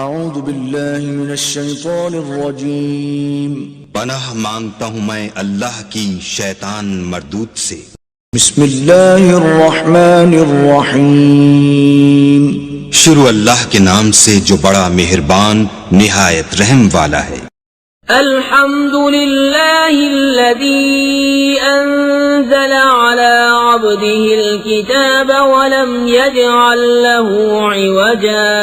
اعوذ باللہ من الشیطان الرجیم، پناہ مانگتا ہوں میں اللہ کی شیطان مردود سے۔ بسم اللہ الرحمن الرحیم، شروع اللہ کے نام سے جو بڑا مہربان نہایت رحم والا ہے۔ الحمد للہ الذی انزل على عبده الكتاب ولم يجعل له عوجا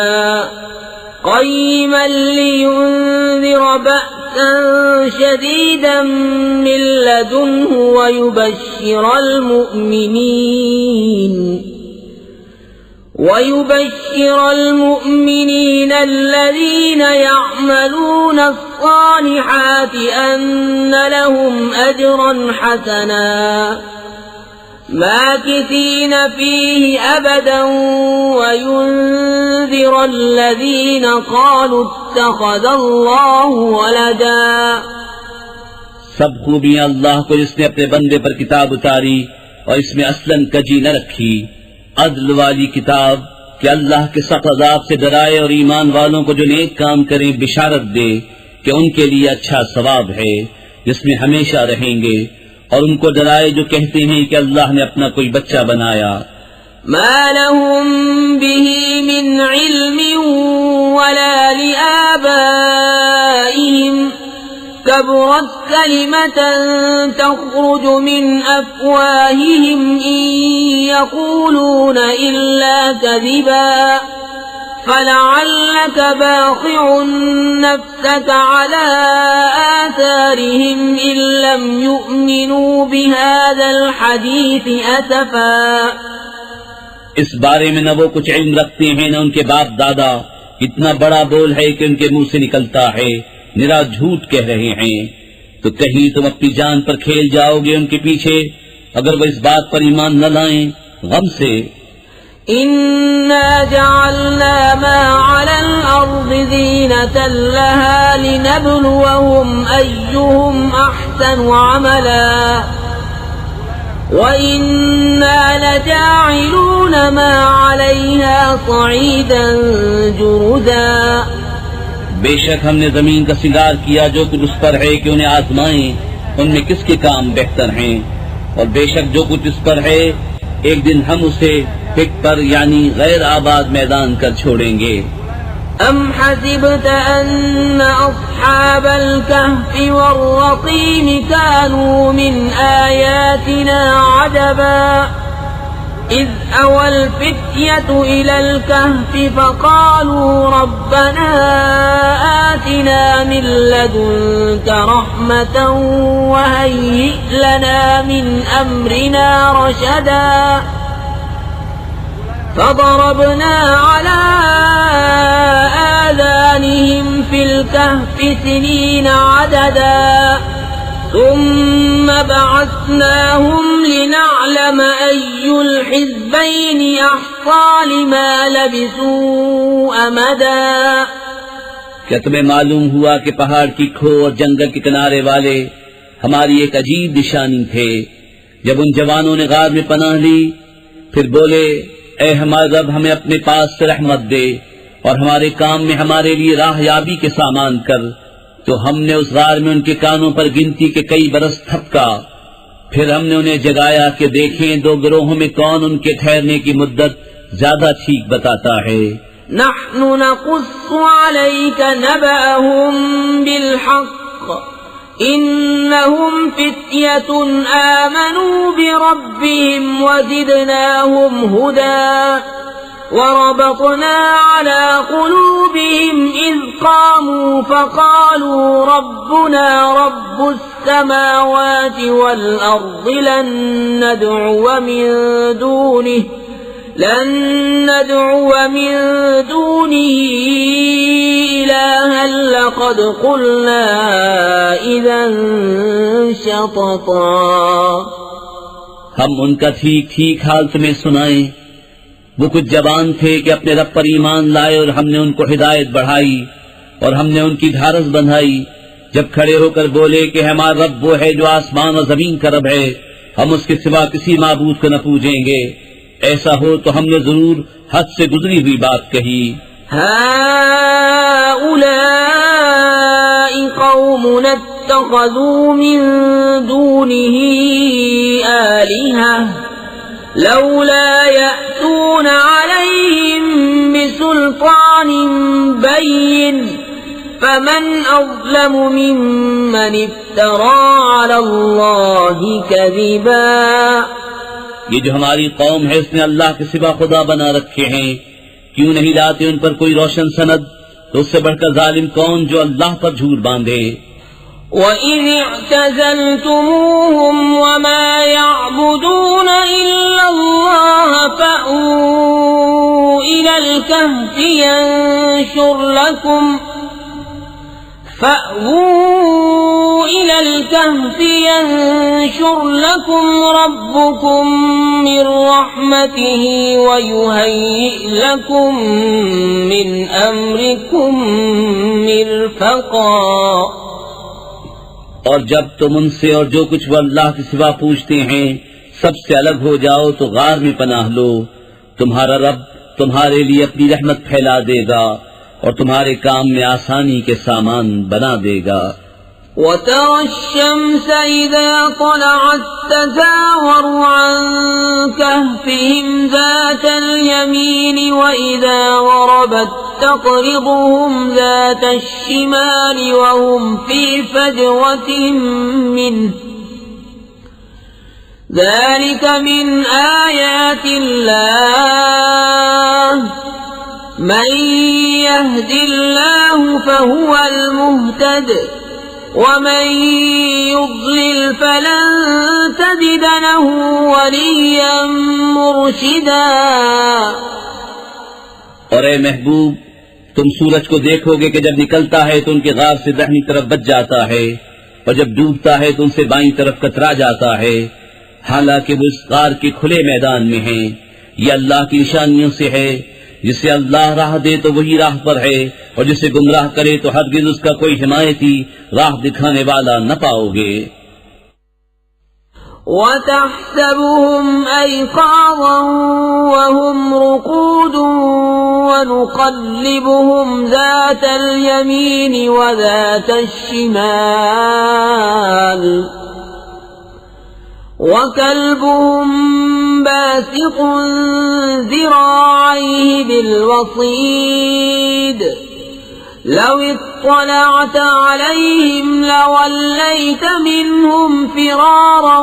قیما لینذر بأسا شدیدا من لدنه ويبشر المؤمنين الذين يعملون الصالحات أن لهم أجرا حسنا ماكثين فيه أبدا وينذر الذين قالوا اتخذ الله ولدا۔ سب خوبیاں اللہ کو جس نے اپنے بندے پر کتاب اتاری اور اس میں اصلاً کجی نہ رکھی، عدل والی کتاب کہ اللہ کے سخت عذاب سے ڈرائے اور ایمان والوں کو جو نیک کام کریں بشارت دے کہ ان کے لیے اچھا ثواب ہے جس میں ہمیشہ رہیں گے، اور ان کو ڈرائے جو کہتے ہیں کہ اللہ نے اپنا کوئی بچہ بنایا۔ ما لهم به من علم ولا لآبائهم كبرت كلمة تخرج من أفواههم إن يقولون إلا كذبا فلعلك باخع نفسك على آثارهم إن لم يؤمنوا بهذا الحديث أسفا۔ اس بارے میں نہ وہ کچھ علم رکھتے ہیں نہ ان کے باپ دادا، اتنا بڑا بول ہے کہ ان کے منہ سے نکلتا ہے، نرا جھوٹ کہہ رہے ہیں۔ تو کہیں تم اپنی جان پر کھیل جاؤ گے ان کے پیچھے اگر وہ اس بات پر ایمان نہ لائیں غم سے۔ إنا جعلنا ما على الأرض زينة لها لنبلوهم أيهم أحسن عملا وإنا لجاعلون ما عليها صعيدا جرزا۔ بے شک ہم نے زمین کا سنگار کیا جو کچھ اس پر ہے کہ انہیں آزمائیں ان میں کس کے کام بہتر ہیں، اور بے شک جو کچھ اس پر ہے ایک دن ہم اسے پک پر یعنی غیر آباد میدان کر چھوڑیں گے۔ ام حسبت ان اصحاب الكهف والرقيم كانوا من آياتنا عجبا اذ اوى الفتية الى الكهف فقالوا ربنا آتنا من لدنك رحمة وهيئ لنا من امرنا رشدا فضربنا على آذانهم في الكهف سنين عددا ثم بعثناهم لنعلم أي الحزبين أحصى لما لبثوا أمدا۔ کیا تمہیں معلوم ہوا کہ پہاڑ کی کھو اور جنگل کے کنارے والے ہماری ایک عجیب نشانی تھے؟ جب ان جوانوں نے غار میں پناہ لی پھر بولے اے ہمارے رب ہمیں اپنے پاس سے رحمت دے اور ہمارے کام میں ہمارے لیے راہ یابی کے سامان کر، تو ہم نے اس غار میں ان کے کانوں پر گنتی کے کئی برس تھپکا، پھر ہم نے انہیں جگایا کہ دیکھیں دو گروہوں میں کون ان کے ٹھہرنے کی مدت زیادہ ٹھیک بتاتا ہے۔ نحن نقص عليك نبأهم بالحق إنهم فتية آمنوا بربهم وزدناهم هدى وربطنا على قلوبهم إذ قاموا فقالوا ربنا رب السماوات والأرض لن ندعو من دونه إلها لقد قلنا إذا شططا۔ ہم ان کا ٹھیک ٹھیک حال تمہیں سنائیں، وہ کچھ جوان تھے کہ اپنے رب پر ایمان لائے اور ہم نے ان کو ہدایت بڑھائی اور ہم نے ان کی ڈھارس بندھائی، جب کھڑے ہو کر بولے کہ ہمارا رب وہ ہے جو آسمان اور زمین کا رب ہے، ہم اس کے سوا کسی معبود کو نہ پوجیں گے، ایسا ہو تو ہم نے ضرور حد سے گزری ہوئی بات کہی۔ ہاں الظالمون اتخذوا من دونه آلهة لولا يأتون عليهم بسلطان بين فمن أظلم ممن افترى على الله كذبا. یہ جو ہماری قوم ہے اس نے اللہ کے سوا خدا بنا رکھے ہیں، کیوں نہیں لاتے ان پر کوئی روشن سند؟ تو اس سے بڑھ کر ظالم کون جو اللہ پر جھوٹ باندھے. وَإِذِ اعْتَزَلْتُمُوهُمْ وَمَا يَعْبُدُونَ إِلَّا اللَّهَ فَأْوُوا إِلَى الْكَهْفِ يَنشُرْ لَكُمْ رَبُّكُمْ مِنْ رَحْمَتِهِ وَيُهَيِّئْ لَكُمْ مِنْ أَمْرِكُمْ مِرْفَقًا. اور جب تم ان سے اور جو کچھ وہ اللہ کے سوا پوچھتے ہیں سب سے الگ ہو جاؤ تو غار میں پناہ لو، تمہارا رب تمہارے لیے اپنی رحمت پھیلا دے گا اور تمہارے کام میں آسانی کے سامان بنا دے گا. وَتَرَى الشَّمْسَ إِذَا طَلَعَتْ تَزَاوَرُ عَنْ كَهْفِهِمْ ذَاتَ الْيَمِينِ وَإِذَا غَرَبَتْ تَقْرِضُهُمْ ذَاتَ الشِّمَالِ وَهُمْ فِي فَجْوَةٍ مِّنْهُ ذَلِكَ مِنْ آيَاتِ اللَّهِ مَن يَهْدِ اللَّهُ فَهُوَ الْمُهْتَدِ وَمَن يُضْلِلْ فَلَن تَجِدَ لَهُ وَلِيًّا مُرْشِدًا. اور اے محبوب، تم سورج کو دیکھو گے کہ جب نکلتا ہے تو ان کے غار سے داہنی طرف بچ جاتا ہے اور جب ڈوبتا ہے تو ان سے بائیں طرف کترا جاتا ہے، حالانکہ وہ اس غار کے کھلے میدان میں ہیں. یہ اللہ کی نشانیوں سے ہے، جسے اللہ راہ دے تو وہی راہ پر ہے اور جسے گمراہ کرے تو ہرگز اس کا کوئی حمایتی راہ دکھانے والا نہ پاؤ گے. وَتَحْسَبُهُمْ أَيْقَاظًا وَهُمْ رُقُودٌ وَنُقَلِّبُهُمْ ذَاتَ الْيَمِينِ وَذَاتَ الشِّمَالِ وَكَلْبُهُمْ بَاسِطٌ ذِرَاعَيْهِ بِالْوَصِيدِ لَوِ اطَّلَعْتَ عَلَيْهِمْ لَوَلَّيْتَ مِنْهُمْ فِرَارًا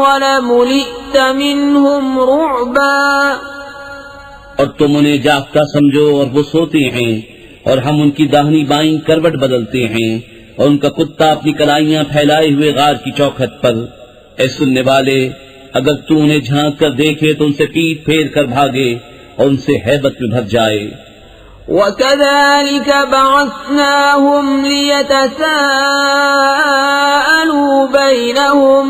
وَلَمُلِئْتَ مِنْهُمْ رُعْبًا. اور تم انہیں جاگتا سمجھو اور وہ سوتے ہیں اور ہم ان کی داہنی بائیں کروٹ بدلتے ہیں اور ان کا کتا اپنی کلائیاں پھیلائے ہوئے غار کی چوکھٹ پر. اے سننے والے، اگر تو انہیں جھانک کر دیکھے تو ان سے پیٹ پھیر کر بھاگے اور ان سے ہیبت میں بھر جائے. وَكَذَلِكَ بَعَثْنَاهُمْ لِيَتَسَاءَلُوا بَيْنَهُمْ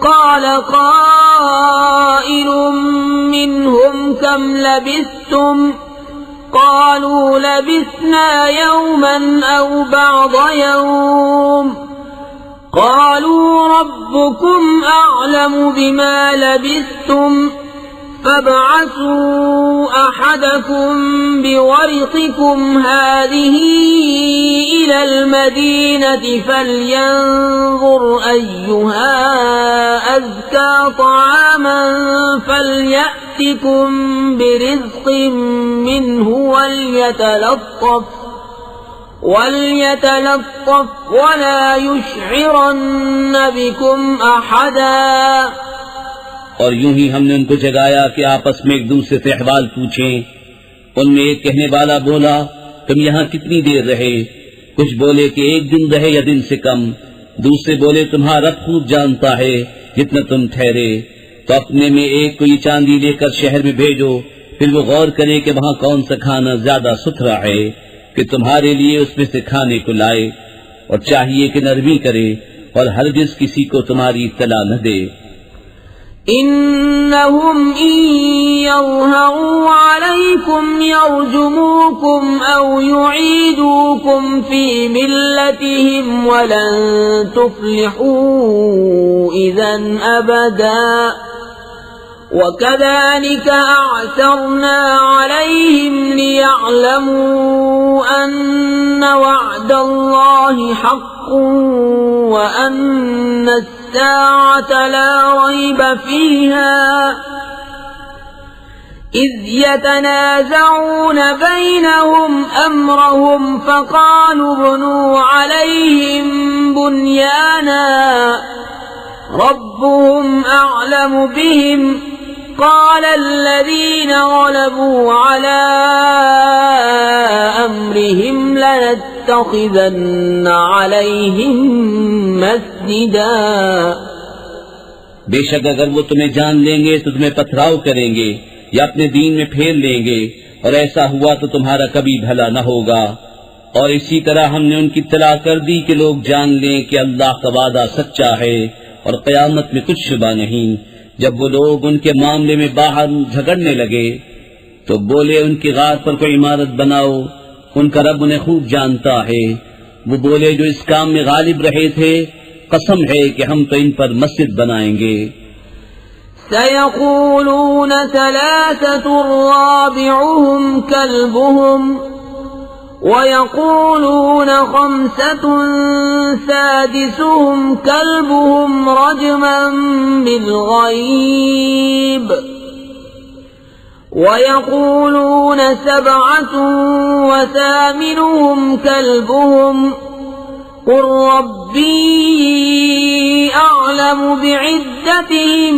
قَالَ قَائِلٌ مِّنْهُمْ كَمْ لَبِثْتُمْ قَالُوا لَبِثْنَا يَوْمًا أَوْ بَعْضَ يَوْمٍ قَالُوا رَبُّكُمْ أَعْلَمُ بِمَا لَبِثْتُمْ فَابْعَثُوا أَحَدَكُمْ بِوَرِقِكُمْ هَٰذِهِ إِلَى الْمَدِينَةِ فَلْيَنظُرْ أَيُّهَا أَزْكَىٰ طَعَامًا فَلْيَأْتِكُمْ بِرِزْقٍ مِّنْهُ وَلْيَتَلَطَّفْ وَلَا يُشْعِرَنَّ بِكُمْ أَحَدًا. اور یوں ہی ہم نے ان کو جگایا کہ آپس میں ایک دوسرے سے احوال پوچھیں. ان میں ایک کہنے والا بولا، تم یہاں کتنی دیر رہے؟ کچھ بولے کہ ایک دن رہے یا دن سے کم. دوسرے بولے تمہارا رب خوب جانتا ہے جتنا تم ٹھہرے. تو اپنے میں ایک کو یہ چاندی لے کر شہر میں بھیجو، پھر وہ غور کرے کہ وہاں کون سا کھانا زیادہ ستھرا ہے کہ تمہارے لیے اس میں سے کھانے کو لائے، اور چاہیے کہ نرمی کرے اور ہرگز کسی کو تمہاری اطلاع نہ دے. إنهم إن يظهروا عليكم يرجموكم أو يعيدوكم في ملتهم ولن تفلحوا إذن أبدا وكذلك أعثرنا عليهم ليعلموا أن وعد وعد الله حق وأن الساعة لا ريب فيها إذ يتنازعون بينهم أمرهم فقالوا ابنوا عليهم بنيانا ربهم أعلم بهم قال الذين غلبوا على أمرهم لنتخذن عليهم مسجدا. بے شک اگر وہ تمہیں جان لیں گے تو تمہیں پتھراؤ کریں گے یا اپنے دین میں پھیر لیں گے، اور ایسا ہوا تو تمہارا کبھی بھلا نہ ہوگا. اور اسی طرح ہم نے ان کی اطلاع کر دی کہ لوگ جان لیں کہ اللہ کا وعدہ سچا ہے اور قیامت میں کچھ شبہ نہیں. جب وہ لوگ ان کے معاملے میں باہر جھگڑنے لگے تو بولے ان کی غار پر کوئی عمارت بناؤ، ان کا رب انہیں خوب جانتا ہے. وہ بولے جو اس کام میں غالب رہے تھے، قسم ہے کہ ہم تو ان پر مسجد بنائیں گے. سيقولون ثلاثة رابعهم كلبهم ويقولون خمسة سادسهم كلبهم رجما بالغيب ويقولون سبعة وثامنهم كلبهم قل ربي أعلم بعدتهم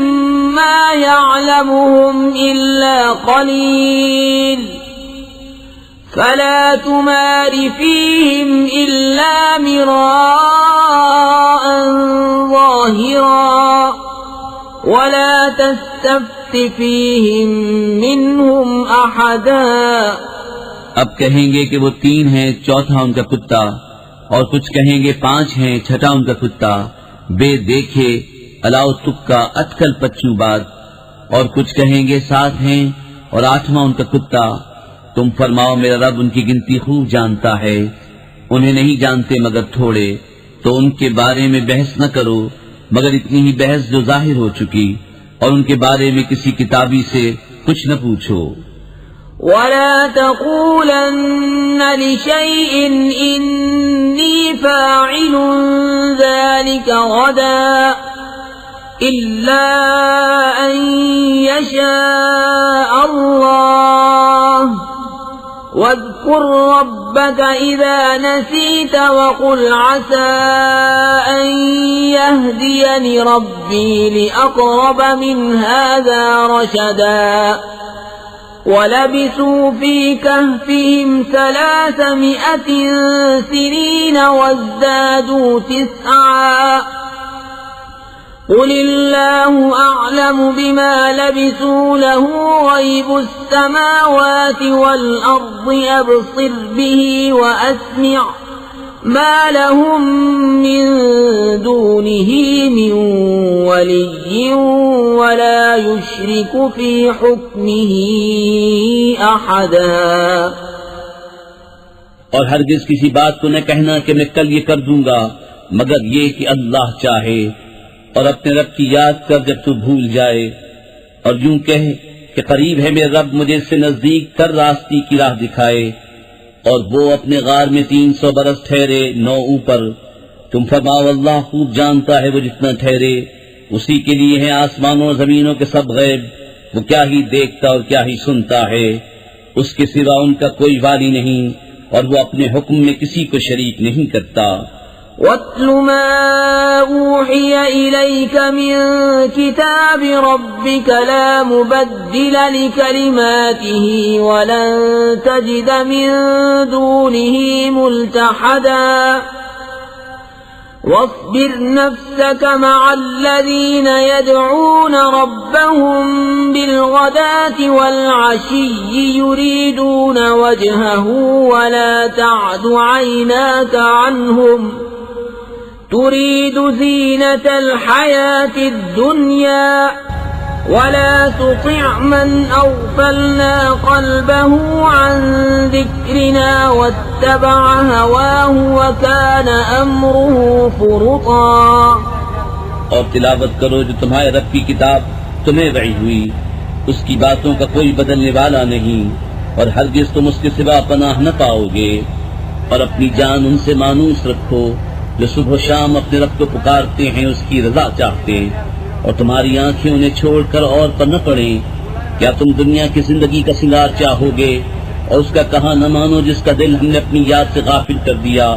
ما يعلمهم إلا قليل فلا تمار فيهم إلا مراء ظاهرا ولا تستفت فيهم منهم أحدا. اب کہیں گے کہ وہ 3 ہیں، چوتھا ان کا کتا، اور کچھ کہیں گے 5 ہیں، چھٹا ان کا کتا، بے دیکھے الاؤ تکا اٹکل پچو بات، اور کچھ کہیں گے 7 ہیں اور 8واں ان کا کتا. تم فرماؤ میرا رب ان کی گنتی خوب جانتا ہے، انہیں نہیں جانتے مگر تھوڑے، تو ان کے بارے میں بحث نہ کرو مگر اتنی ہی بحث جو ظاہر ہو چکی، اور ان کے بارے میں کسی کتابی سے کچھ نہ پوچھو. ولا تقولن لشيء إني فاعل ذلك غدا إلا أن يشاء الله واذكر ربك إذا نسيت وقل عسى أن يهديني ربي لأقرب من هذا رشدا. ولبثوا في كهفهم 300 سنين وازدادوا 9 قل الله أعلم بما لبثوا له غيب السماوات والأرض أبصر به وأسمع ما لهم من دونه من ولي ولا يشرك في حكمه أحدا. اور ہرگز کسی بات کو نہ کہنا کہ میں کل یہ کر دوں گا مگر یہ کہ اللہ چاہے، اور اپنے رب کی یاد کر جب تو بھول جائے، اور یوں کہہ کہ قریب ہے میرا رب مجھے اس سے نزدیک تر راستی کی راہ دکھائے، اور وہ اپنے غار میں 300 برس ٹھہرے 9 اوپر. تم فرماؤ اللہ خوب جانتا ہے وہ جتنا ٹھہرے، اسی کے لیے ہیں آسمانوں اور زمینوں کے سب غیب، وہ کیا ہی دیکھتا اور کیا ہی سنتا ہے، اس کے سوا ان کا کوئی والی نہیں، اور وہ اپنے حکم میں کسی کو شریک نہیں کرتا. وَاتْلُ مَا أُوحِيَ إِلَيْكَ مِن كِتَابِ رَبِّكَ لَا مُبَدِّلَ لِكَلِمَاتِهِ وَلَن تَجِدَ مِن دُونِهِ مُلْتَحَدًا. وَاصْبِرْ نَفْسَكَ مَعَ الَّذِينَ يَدْعُونَ رَبَّهُم بِالْغَدَاةِ وَالْعَشِيِّ يُرِيدُونَ وَجْهَهُ وَلَا تَعْدُ عَيْنَاكَ عَنْهُمْ تريد زينة الحياة الدنيا ولا تطع من أغفلنا قلبه عن ذكرنا واتبع هواه وكان أمره فرطا. اور تلاوت کرو جو تمہارے رب کی کتاب تمہیں وحی ہوئی، اس کی باتوں کا کوئی بدلنے والا نہیں، اور ہرگز تم اس کے سوا پناہ نہ پاؤ گے. اور اپنی جان ان سے مانوس رکھو جو صبح و شام اپنے رب کو پکارتے ہیں، اس کی رضا چاہتے، اور تمہاری آنکھیں انہیں چھوڑ کر اور پر نہ پڑیں۔ کیا تم دنیا کی زندگی کا سنگار چاہو گے اور اس کا کہاں نہ مانو جس کا دل ہم نے اپنی یاد سے غافل کر دیا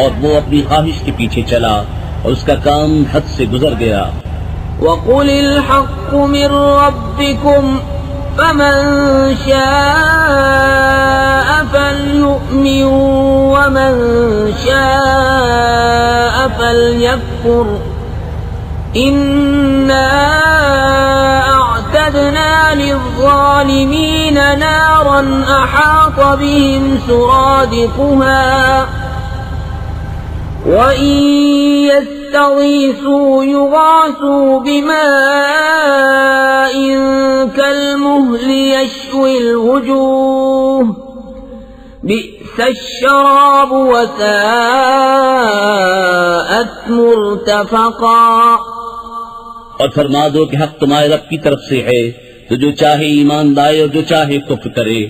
اور وہ اپنی خواہش کے پیچھے چلا اور اس کا کام حد سے گزر گیا۔ وَقُلِ الْحَقُّ مِنْ رَبِّكُمْ فَمَنْ شَاءَ فَلْيُؤْمِنْ وَمَنْ شَاءَ فَلْيَكْفُرْ إِنَّا أَعْتَدْنَا لِلظَّالِمِينَ نَارًا أَحَاطَ بِهِمْ سُرَادِقُهَا وَإِنْ يَسْتَغِيثُوا يُغَاثُوا بِمَاءٍ كَالْمُهْلِ يَشْوِي الْوُجُوهَ بِئْسَ الشَّرَابُ وَسَاءَتْ مُرْتَفَقًا۔ اور فرما دو کہ حق تمہارے رب کی طرف سے ہے، تو جو چاہے ایمان لائے اور جو چاہے کفر کرے۔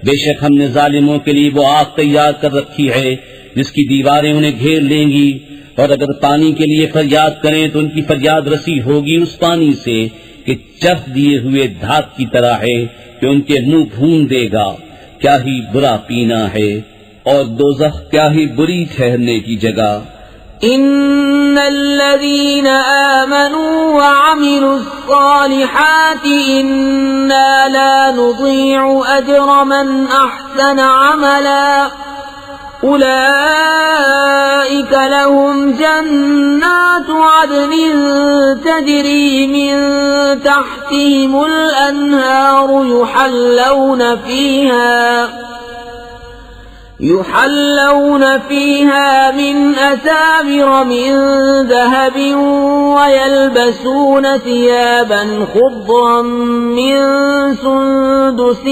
بے شک ہم نے ظالموں کے لیے وہ آگ تیار کر رکھی ہے جس کی دیواریں انہیں گھیر لیں گی، اور اگر پانی کے لیے فریاد کریں تو ان کی فریاد رسی ہوگی اس پانی سے کہ چف دیے ہوئے دھات کی طرح ہے کہ ان کے منہ بھون دے گا۔ کیا ہی برا پینا ہے، اور دوزخ کیا ہی بری ٹھہرنے کی جگہ۔ ان الذين آمنوا وعملوا الصالحات انا لا نضيع اجر من احسن عملا اولئك لهم جنات عدن تجري من تحتهم الانهار يحلون فيها من أساور من ذهب ويلبسون ثيابا خضرا من سندس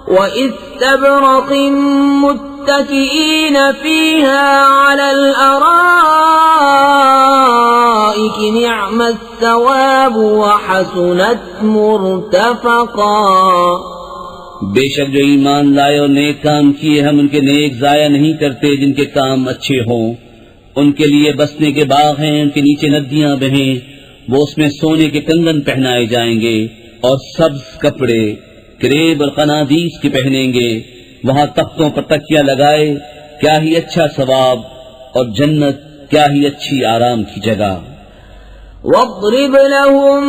وإستبرق متكئين فيها على الأرائك نعم الثواب وحسنت مرتفقا۔ بے شک جو ایمان لائے اور نیک کام کیے ہم ان کے نیک ضائع نہیں کرتے جن کے کام اچھے ہوں۔ ان کے لیے بسنے کے باغ ہیں، ان کے نیچے ندیاں بہیں، وہ اس میں سونے کے کنگن پہنائے جائیں گے اور سبز کپڑے کریب اور قنادیس کے پہنیں گے، وہاں تختوں پر تکیہ لگائے، کیا ہی اچھا ثواب، اور جنت کیا ہی اچھی آرام کی جگہ۔ واضرب لهم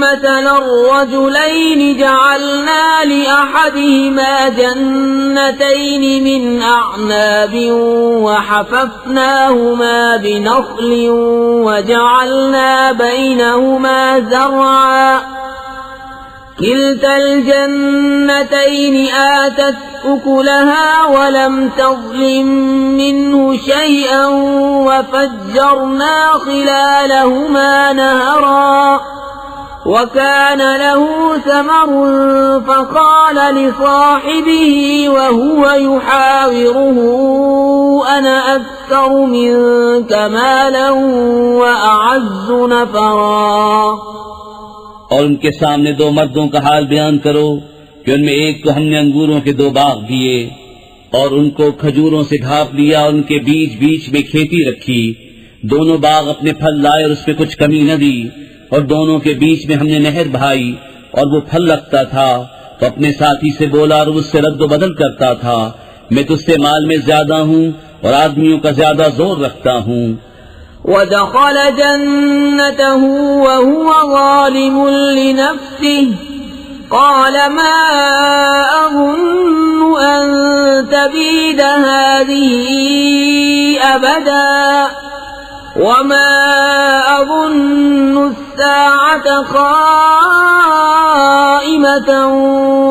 مثلا الرجلين جعلنا لأحدهما جنتين من أعناب وحففناهما بنخل وجعلنا بينهما زرعا كلتا الجنتين آتت أكلها ولم تظلم منه شيئا وفجرنا خلالهما نهرا وكان له ثمر فقال لصاحبه وهو يحاوره أنا أكثر منك مالا وأعز نفرا۔ اور ان کے سامنے دو مردوں کا حال بیان کرو کہ ان میں ایک کو ہم نے انگوروں کے 2 باغ دیے اور ان کو کھجوروں سے ڈھانپ لیا اور ان کے بیچ بیچ میں کھیتی رکھی، دونوں باغ اپنے پھل لائے اور اس پہ کچھ کمی نہ دی، اور دونوں کے بیچ میں ہم نے نہر بہائی اور وہ پھل رکھتا تھا تو اپنے ساتھی سے بولا اور اس سے رد و بدل کرتا تھا، میں تجھ سے مال میں زیادہ ہوں اور آدمیوں کا زیادہ زور رکھتا ہوں۔ ودخل جنته وهو ظالم لنفسه قال ما أظن أن تبيد هذه أبدا وما أظن الساعة قائمة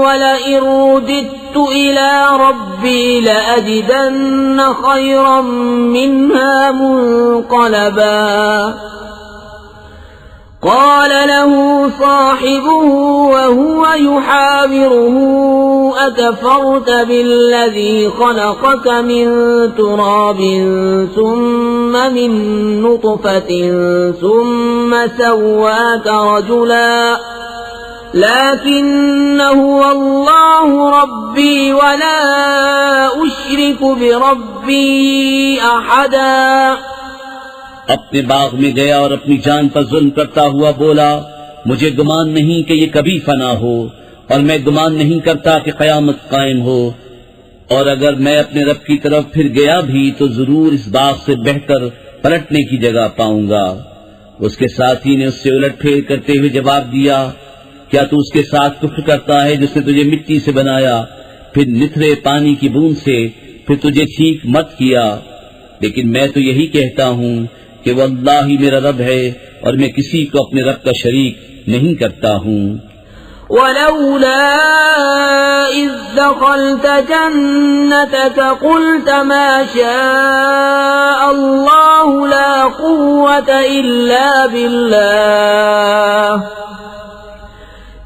ولئن رددت إلى ربي لأجدن خيرا منها منقلبا قال له صاحبه وهو يحاوره أكفرت بالذي خلقك من تراب ثم من نطفة ثم سواك رجلا لكن هو الله ربي ولا أشرك بربي أحدا. اپنے باغ میں گیا اور اپنی جان پر ظلم کرتا ہوا بولا مجھے گمان نہیں کہ یہ کبھی فنا ہو اور میں گمان نہیں کرتا کہ قیامت قائم ہو، اور اگر میں اپنے رب کی طرف پھر گیا بھی تو ضرور اس باغ سے بہتر پلٹنے کی جگہ پاؤں گا. اس کے ساتھی نے اس سے الٹ پھیر کرتے ہوئے جواب دیا کیا تو اس کے ساتھ کفر کرتا ہے جس نے تجھے مٹی سے بنایا، پھر نتھرے پانی کی بوند سے، پھر تجھے ٹھیک مت کیا؟ لیکن میں تو یہی کہتا ہوں کہ وہ اللہ ہی میرا رب ہے اور میں کسی کو اپنے رب کا شریک نہیں کرتا ہوں. ولولا إذ دخلت جنتك قلت ما شاء الله لا قوة إلا بالله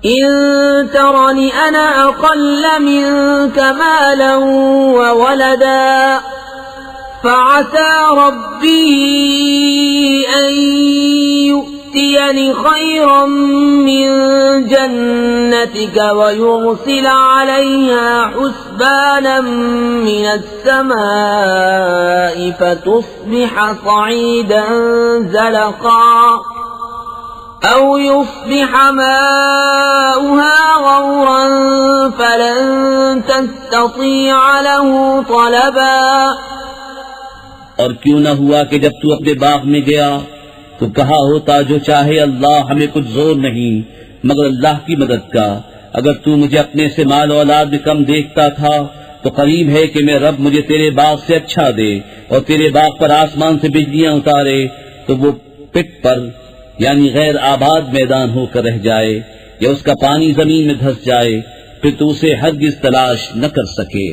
إن ترني أنا أقل منك مالا وولدا فعسى ربي أن يؤتيني خيرا من جنتك ويرسل عليها حسبانا من السماء فتصبح صعيدا زلقا أو يصبح ماؤها غورا فلن تستطيع له طلبا. اور کیوں نہ ہوا کہ جب تو اپنے باغ میں گیا تو کہا ہوتا جو چاہے اللہ، ہمیں کچھ زور نہیں مگر اللہ کی مدد کا. اگر تو مجھے اپنے سے مال و اولاد میں کم دیکھتا تھا تو قریب ہے کہ میں رب مجھے تیرے باغ سے اچھا دے اور تیرے باغ پر آسمان سے بجلیاں اتارے تو وہ پٹ پر یعنی غیر آباد میدان ہو کر رہ جائے یا اس کا پانی زمین میں دھس جائے، پھر تو اسے ہرگز تلاش نہ کر سکے.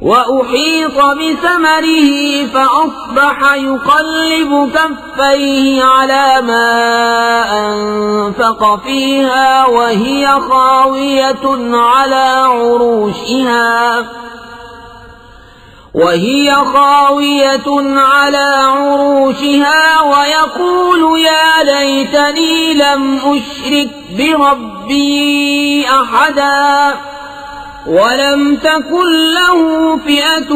وأحيط بثمره فأصبح يقلب كفيه على ما أنفق فيها وهي خاوية على عروشها ويقول يا ليتني لم أشرك بربي أحدا ولم تكن له فئة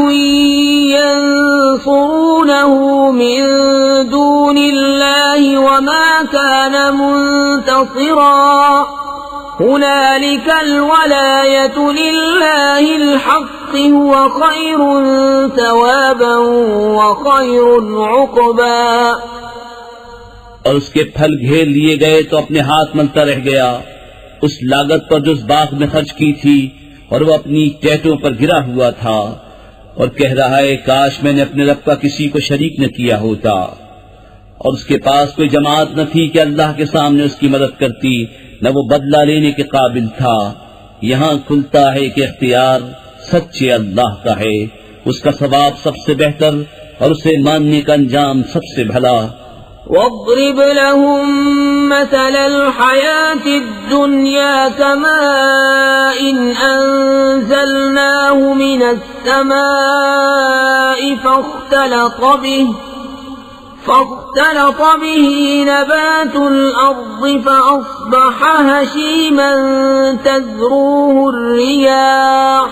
ينصرونه من دون الله وما كان منتصرا. هنالك الولاية لله الحق هو خير ثوابا وخير عقبا. اور اس کے پھل گھیر لیے گئے تو اپنے ہاتھ ملتا رہ گیا اس لاگت پر جو اس باغ میں خرچ کی تھی، اور وہ اپنی ٹہٹوں پر گرا ہوا تھا اور کہہ رہا ہے کاش میں نے اپنے رب کا کسی کو شریک نہ کیا ہوتا. اور اس کے پاس کوئی جماعت نہ تھی کہ اللہ کے سامنے اس کی مدد کرتی، نہ وہ بدلہ لینے کے قابل تھا. یہاں کھلتا ہے کہ اختیار سچے اللہ کا ہے، اس کا ثواب سب سے بہتر اور اسے ماننے کا انجام سب سے بھلا. واضرب لهم مثل الحياة الدنيا كماء أنزلناه من السماء فاختلط به نبات الأرض فأصبح هشيما تذروه الرياح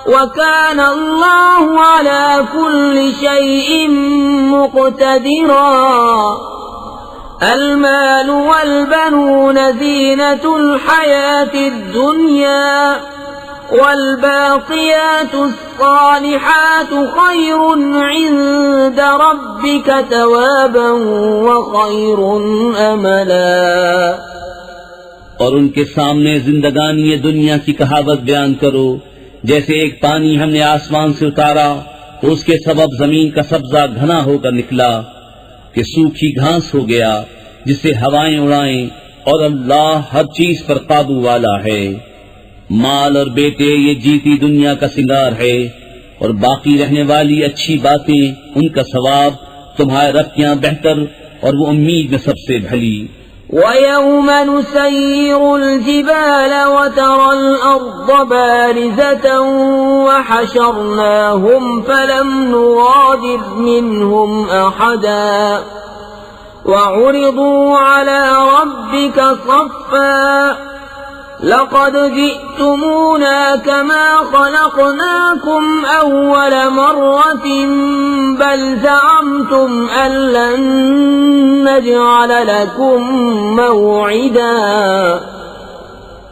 وكان الله على كل شيء مقتدرا. المال والبنون زينة الحياة الدنيا والباقيات الصالحات خير عند ربك ثوابا وخير أملا. اور ان کے سامنے زندگانی دنیا کی کہاوت بیان کرو جیسے ایک پانی ہم نے آسمان سے اتارا تو اس کے سبب زمین کا سبزہ گھنا ہو کر نکلا کہ سوکھی گھاس ہو گیا جسے ہوائیں اڑائیں، اور اللہ ہر چیز پر قابو والا ہے. مال اور بیٹے یہ جیتی دنیا کا سنگار ہے، اور باقی رہنے والی اچھی باتیں ان کا ثواب تمہارے رب کے یہاں بہتر اور وہ امید میں سب سے بھلی. وَيَوْمَ نُسَيِّرُ الْجِبَالَ وَتَرَى الْأَرْضَ بَارِزَةً وَحَشَرْنَاهُمْ فَلَمْ نُغَادِرْ مِنْهُمْ أَحَدًا وَعُرِضُوا عَلَى رَبِّكَ صَفًّا لقد جئتمونا كما خلقناكم أول مرة بل زعمتم أن لن نجعل لكم موعدا.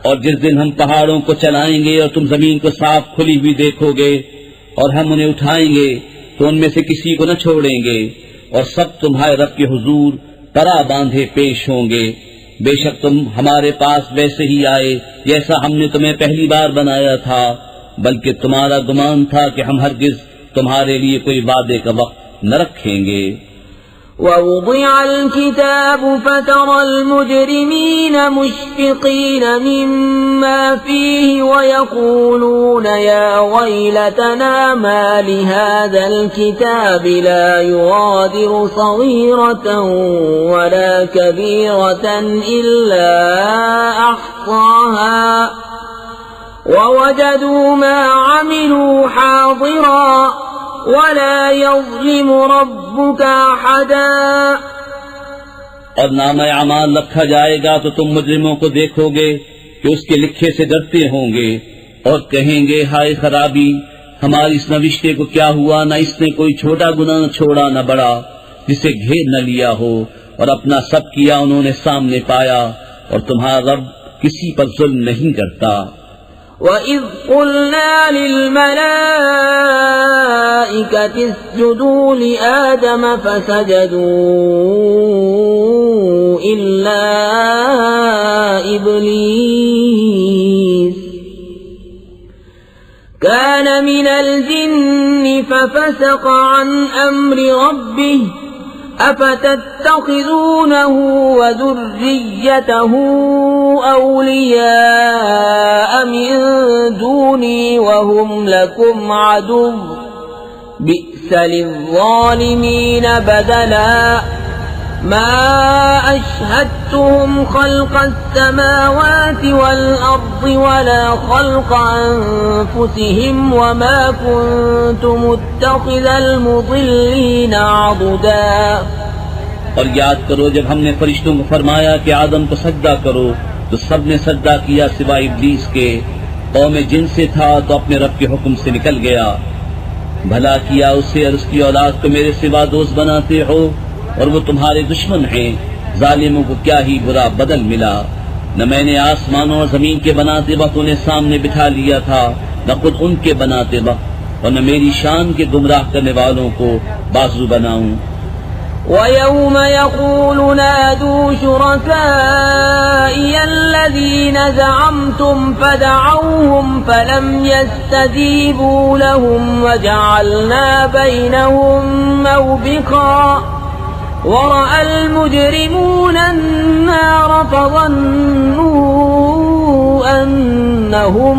اور جس دن ہم پہاڑوں کو چلائیں گے اور تم زمین کو صاف کھلی ہوئی دیکھو گے اور ہم انہیں اٹھائیں گے تو ان میں سے کسی کو نہ چھوڑیں گے اور سب تمہارے رب کے حضور طرح باندھے پیش ہوں گے. بے شک تم ہمارے پاس ویسے ہی آئے جیسا ہم نے تمہیں پہلی بار بنایا تھا، بلکہ تمہارا گمان تھا کہ ہم ہرگز تمہارے لیے کوئی وعدے کا وقت نہ رکھیں گے. ووضع الكتاب فترى المجرمين مشفقين مما فيه ويقولون يا ويلتنا ما لهذا الكتاب لا يغادر صغيرة ولا كبيرة إلا أحصاها ووجدوا ما عملوا حاضرا ولا يظلم ربك أحدا. اور نامہ اعمال رکھا جائے گا تو تم مجرموں کو دیکھو گے کہ اس کے لکھے سے ڈرتے ہوں گے اور کہیں گے ہائے خرابی، ہماری اس نوشتے کو کیا ہوا، نہ اس نے کوئی چھوٹا گناہ چھوڑا نہ بڑا جسے گھیر نہ لیا ہو، اور اپنا سب کیا انہوں نے سامنے پایا، اور تمہارا رب کسی پر ظلم نہیں کرتا. وَإِذْ قُلْنَا لِلْمَلَائِكَةِ اسْجُدُوا لِآدَمَ فَسَجَدُوا إِلَّا إِبْلِيسَ كَانَ مِنَ الْجِنِّ فَفَسَقَ عَنْ أَمْرِ رَبِّهِ أَفَتَتَّخِذُونَهُ وَذُرِّيَّتَهُ أَوْلِيَاءَ مِن دُونِي وَهُمْ لَكُمْ عَدُوٌّ بِئْسَ لِلظَّالِمِينَ بَدَلًا. مَا أَشْهَدتُّهُمْ خَلْقَ السَّمَاوَاتِ وَالْأَرْضِ وَلَا خَلْقَ أَنفُسِهِمْ وَمَا كُنتُ مُتَّخِذَ الْمُضِلِّينَ عَضُدًا. اور یاد کرو جب ہم نے فرشتوں کو فرمایا کہ آدم کو سجدہ کرو تو سب نے سجدہ کیا سوائے ابلیس کے. قوم جن سے تھا تو اپنے رب کے حکم سے نکل گیا. بھلا کیا اسے اور اس کی اولاد کو میرے سوا دوست بناتے ہو اور وہ تمہارے دشمن ہیں. ظالموں کو کیا ہی برا بدل ملا. نہ میں نے آسمانوں اور زمین کے بناتے وقت انہیں سامنے بٹھا لیا تھا، نہ خود ان کے بناتے وقت، اور نہ میری شان کے گمراہ کرنے والوں کو بازو بناؤں. وَيَوْمَ يَقُولُ نَادُوا شُرَكَائِيَ الَّذِينَ زَعَمْتُمْ فَدَعَوْهُمْ فَلَمْ يَسْتَجِيبُوا لَهُمْ وَجَعَلْنَا بَيْنَهُمْ مَوْبِقًا. وَرَأَى الْمُجْرِمُونَ النَّارَ فَظَنُّوا أَنَّهُمْ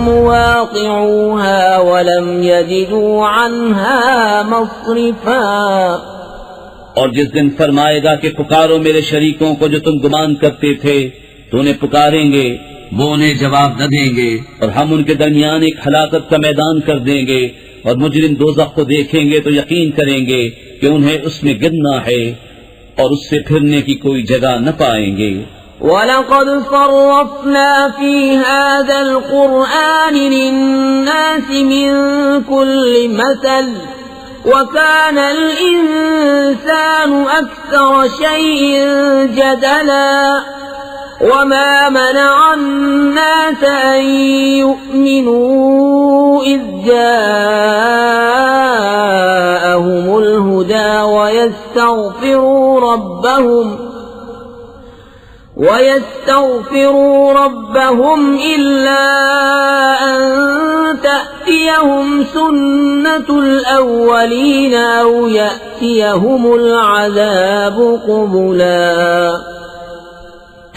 مُوَاقِعُوهَا وَلَمْ يَجِدُوا عَنْهَا مَصْرِفًا. اور جس دن فرمائے گا کہ پکارو میرے شریکوں کو جو تم گمان کرتے تھے تو انہیں پکاریں گے، وہ انہیں جواب نہ دیں گے، اور ہم ان کے درمیان ایک ہلاکت کا میدان کر دیں گے. اور مجرم دوزخ کو دیکھیں گے تو یقین کریں گے کہ انہیں اس میں گرنا ہے اور اس سے پھرنے کی کوئی جگہ نہ پائیں گے. وَلَقَدْ صَرَّفْنَا فِي هَذَا الْقُرْآنِ لِلنَّاسِ مِنْ كُلِّ مَثَلٍ وَكَانَ الْإِنسَانُ أَكْثَرَ شَيْءٍ جَدَلًا. وَمَا مَنَعَ النَّاسَ أَن يُؤْمِنُوا إِذْ جَاءَهُمُ الْهُدَى وَيَسْتَغْفِرُوا رَبَّهُمْ إِلَّا أَن تَأْتِيَهُمْ سُنَّةُ الْأَوَّلِينَ أَوْ يَأْتِيَهُمُ الْعَذَابُ قُبُلًا.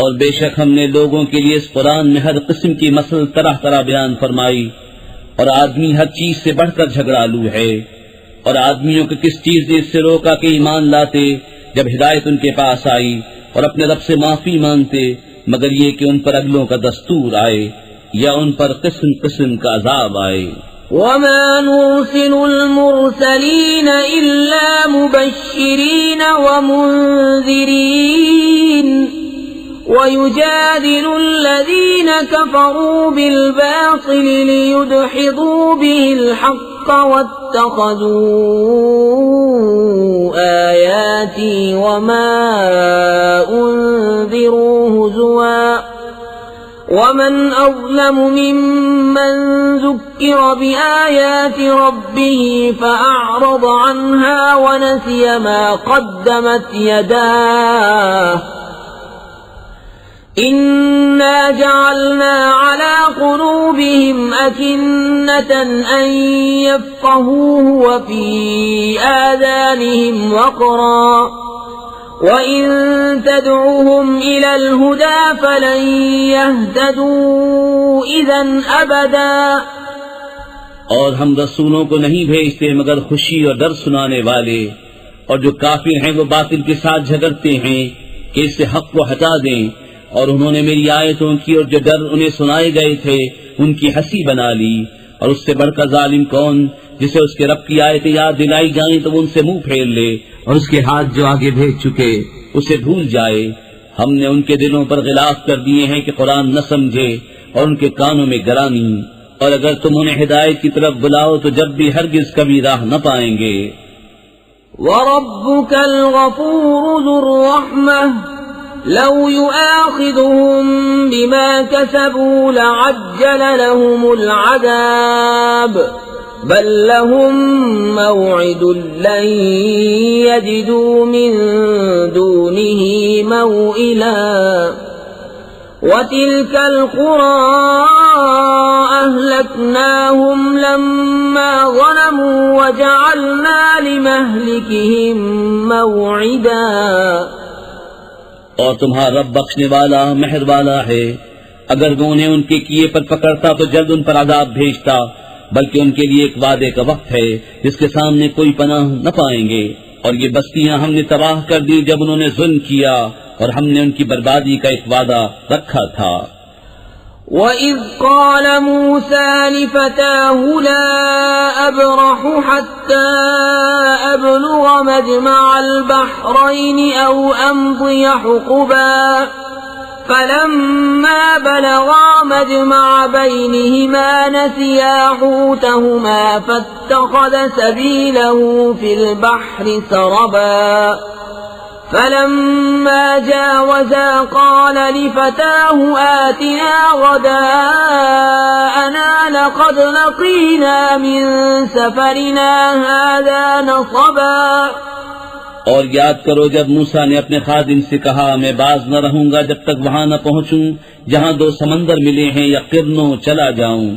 اور بے شک ہم نے لوگوں کے لیے اس قرآن میں ہر قسم کی مسل طرح طرح بیان فرمائی، اور آدمی ہر چیز سے بڑھ کر جھگڑالو ہے. اور آدمیوں کو کس چیز نے اس سے روکا کہ ایمان لاتے جب ہدایت ان کے پاس آئی اور اپنے رب سے معافی مانگتے، مگر یہ کہ ان پر اگلوں کا دستور آئے یا ان پر قسم قسم کا عذاب آئے. وَمَا نُرْسِلُ الْمُرْسَلِينَ إِلَّا مُبَشِّرِينَ وَمُنذِرِينَ وَيُجَادِلُ الَّذِينَ كَفَرُوا بِالْبَاطِلِ لِيُدْحِضُوا بِهِ الْحَقَّ وَاتَّخَذُوا آيَاتِي وَمَا أُنذِرُوا هُزُوًا وَمَنْ أَظْلَمُ مِمَّنْ ذُكِّرَ بِآيَاتِ رَبِّهِ فَأَعْرَضَ عَنْهَا وَنَسِيَ مَا قَدَّمَتْ يَدَاهُ إِنَّا جَعَلْنَا عَلَى قُلُوبِهِمْ أَكِنَّةً أَن يَفْقَهُوهُ وَفِي آذَانِهِمْ وَقْرًا وَإِن تَدْعُهُمْ إِلَى الْهُدَى فَلَن يَهْتَدُوا إِذًا أَبَدًا۔ اور ہم رسولوں کو نہیں بھیجتے مگر خوشی اور ڈر سنانے والے، اور جو کافر ہیں وہ باطل کے ساتھ جھگڑتے ہیں کہ اس سے حق کو ہٹا دیں، اور انہوں نے میری آیتوں کی اور جو ڈر انہیں سنائے گئے تھے ان کی ہنسی بنا لی۔ اور اس سے بڑھ کر ظالم کون جسے اس کے رب کی آیتیں یاد دلائی جائیں تو وہ ان سے منہ پھیر لے، اور اس کے ہاتھ جو آگے بھیج چکے اسے بھول جائے۔ ہم نے ان کے دلوں پر غلاف کر دیے ہیں کہ قرآن نہ سمجھے، اور ان کے کانوں میں گرانی، اور اگر تم انہیں ہدایت کی طرف بلاؤ تو جب بھی ہرگز کبھی راہ نہ پائیں گے۔ وَرَبُّكَ الْغَفُورُ ذُو الرَّحْمَةِ لَوْ يُؤَاخِذُهُم بِمَا كَسَبُوا لَعَجَّلَ لَهُمُ الْعَذَابَ بَل لَّهُم مَّوْعِدٌ لَّن يَجِدُوا مِن دُونِهِ مَوْئِلًا وَتِلْكَ الْقُرَىٰ أَهْلَكْنَاهُمْ لَمَّا ظَلَمُوا وَجَعَلْنَا لِمَهْلِكِهِم مَّوْعِدًا۔ اور تمہارا رب بخشنے والا مہر والا ہے، اگر وہ انہیں ان کے کیے پر پکڑتا تو جلد ان پر عذاب بھیجتا، بلکہ ان کے لیے ایک وعدے کا وقت ہے جس کے سامنے کوئی پناہ نہ پائیں گے۔ اور یہ بستیاں ہم نے تباہ کر دی جب انہوں نے ظلم کیا، اور ہم نے ان کی بربادی کا ایک وعدہ رکھا تھا۔ وَإِذْ قَالَ مُوسَى لِفَتَاهُ لَا أَبْرَحُ حَتَّى أَبْلُغَ مَجْمَعَ الْبَحْرَيْنِ أَوْ أَمْضِيَ حُقُبًا فَلَمَّا بَلَغَا مَجْمَعَ بَيْنِهِمَا نَسِيَا حُوتَهُمَا فَاتَّخَذَ سَبِيلَهُ فِي الْبَحْرِ سَرَبًا فَلَمَّا جَاوَزَا قَالَ لِفَتَاهُ آتِنَا غَدَاءَنَا لَقَدْ لَقِينَا مِن سَفَرِنَا هَٰذَا نَصَبًا۔ اور یاد کرو جب موسیٰ نے اپنے خادم سے کہا میں باز نہ رہوں گا جب تک وہاں نہ پہنچوں جہاں دو سمندر ملے ہیں یا قرنوں چلا جاؤں۔